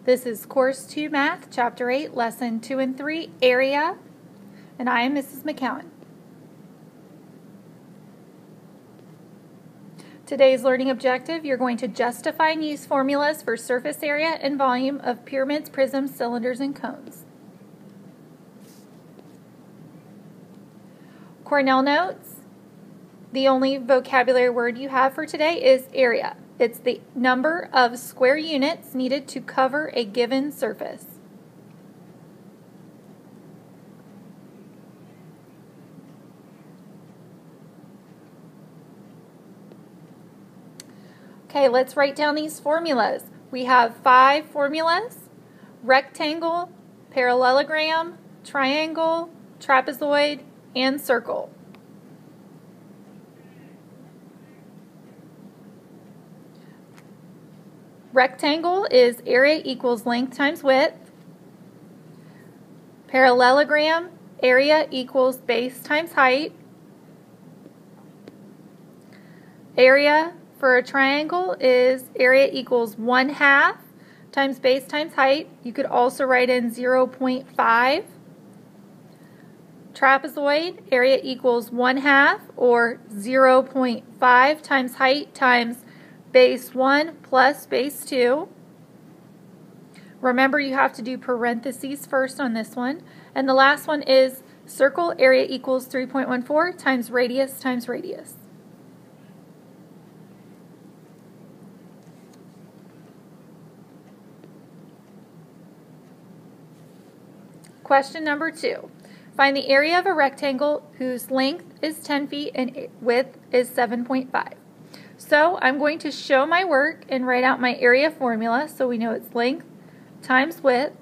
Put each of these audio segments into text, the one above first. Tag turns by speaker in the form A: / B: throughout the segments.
A: This is Course 2 Math, Chapter 8, Lesson 2 and 3, Area, and I am Mrs. McCowan. Today's learning objective, you're going to justify and use formulas for surface area and volume of pyramids, prisms, cylinders, and cones. Cornell notes, the only vocabulary word you have for today is area. It's the number of square units needed to cover a given surface. Okay, let's write down these formulas. We have 5 formulas: rectangle, parallelogram, triangle, trapezoid, and circle. Rectangle is area equals length times width. Parallelogram, area equals base times height. Area for a triangle is area equals 1/2 times base times height. You could also write in 0.5. Trapezoid, area equals 1/2 or 0.5 times height times base 1 plus base 2. Remember, you have to do parentheses first on this one. And the last one is circle, area equals 3.14 times radius times radius. Question number 2. Find the area of a rectangle whose length is 10 feet and width is 7.5. So I'm going to show my work and write out my area formula so we know it's length times width.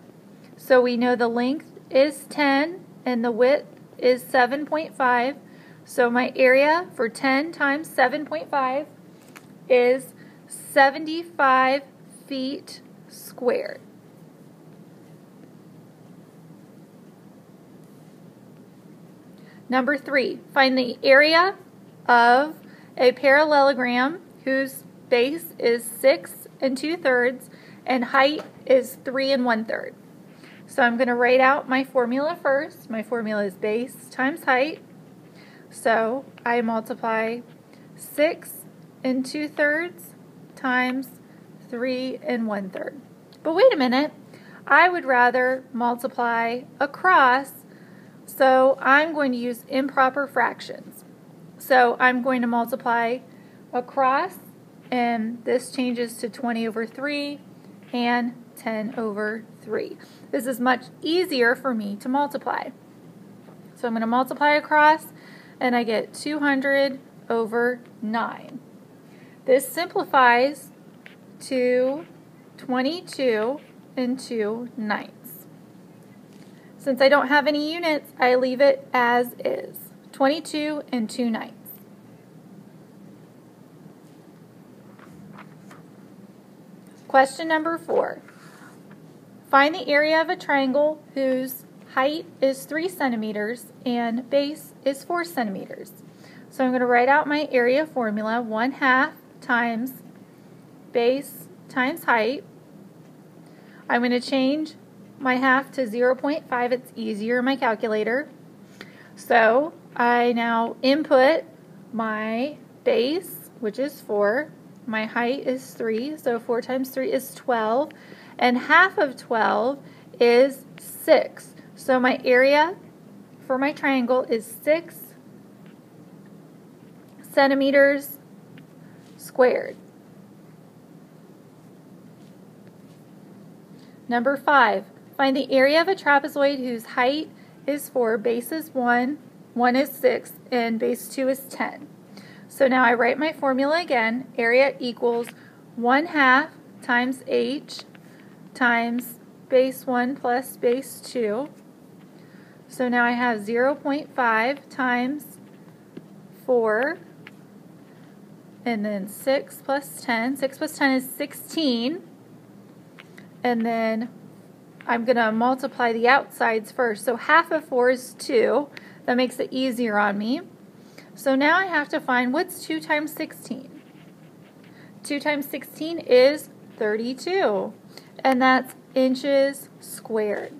A: So we know the length is 10 and the width is 7.5. So my area for 10 times 7.5 is 75 feet squared. Number 3, find the area of a parallelogram whose base is 6 2/3 and height is 3 1/3. So I'm going to write out my formula first. My formula is base times height. So I multiply 6 2/3 times 3 1/3. But wait a minute, I would rather multiply across, so I'm going to use improper fractions. So I'm going to multiply across, and this changes to 20 over 3 and 10 over 3. This is much easier for me to multiply. So I'm going to multiply across, and I get 200 over 9. This simplifies to 22 2/9. Since I don't have any units, I leave it as is. 22 2/9. Question number 4. Find the area of a triangle whose height is 3 centimeters and base is 4 centimeters. So I'm going to write out my area formula, 1/2 times base times height. I'm going to change my half to 0.5. It's easier in my calculator. So I now input my base, which is 4. My height is 3, so 4 times 3 is 12. And half of 12 is 6. So my area for my triangle is 6 centimeters squared. Number 5. Find the area of a trapezoid whose height is 4, base is 1, 1 is 6, and base 2 is 10. So now I write my formula again. Area equals 1/2 times h times base 1 plus base 2. So now I have 0.5 times 4, and then 6 plus 10. 6 plus 10 is 16. And then I'm going to multiply the outsides first. So half of 4 is 2. That makes it easier on me. So now I have to find what's 2 times 16. 2 times 16 is 32, and that's inches squared.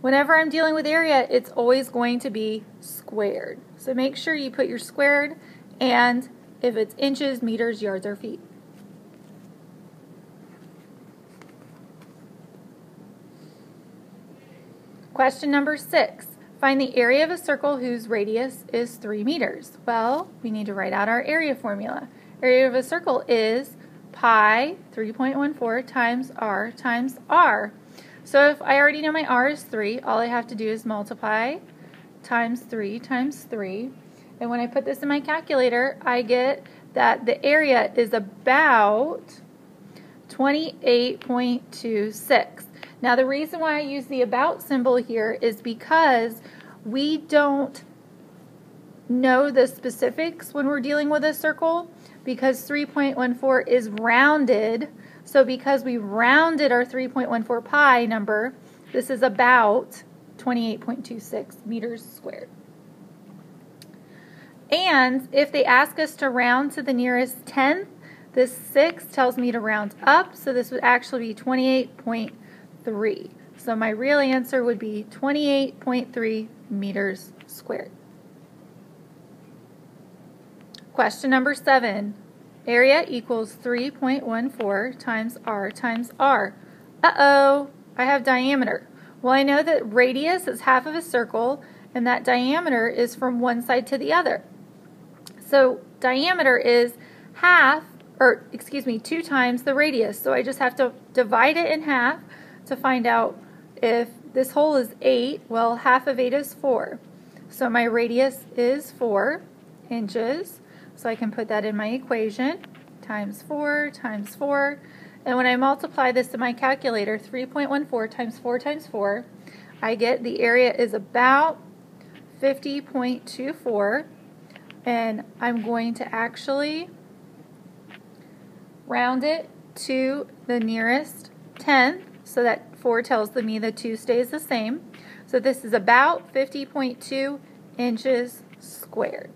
A: Whenever I'm dealing with area, it's always going to be squared. So make sure you put your squared, and if it's inches, meters, yards, or feet. Question number 6. Find the area of a circle whose radius is 3 meters. Well, we need to write out our area formula. Area of a circle is pi 3.14 times r times r. So if I already know my r is 3, all I have to do is multiply times 3 times 3. And when I put this in my calculator, I get that the area is about 28.26. Now the reason why I use the about symbol here is because we don't know the specifics when we're dealing with a circle, because 3.14 is rounded. So because we rounded our 3.14 pi number, this is about 28.26 meters squared. And if they ask us to round to the nearest tenth, this 6 tells me to round up, so this would actually be 28.3. So my real answer would be 28.3 meters squared. Question number 7. Area equals 3.14 times r times r. Uh-oh, I have diameter. Well, I know that radius is half of a circle, and that diameter is from one side to the other. So diameter is 2 times the radius. So I just have to divide it in half to find out if this hole is 8, well, half of 8 is 4. So my radius is 4 inches. So I can put that in my equation, times 4 times 4. And when I multiply this in my calculator, 3.14 times 4 times 4, I get the area is about 50.24. And I'm going to actually round it to the nearest tenth, so that 4 tells me the 2 stays the same. So this is about 50.2 inches squared.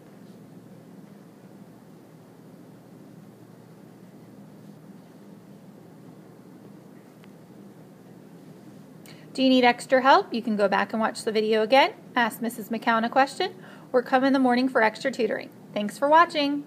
A: Do you need extra help? You can go back and watch the video again, ask Mrs. McCown a question, or come in the morning for extra tutoring. Thanks for watching.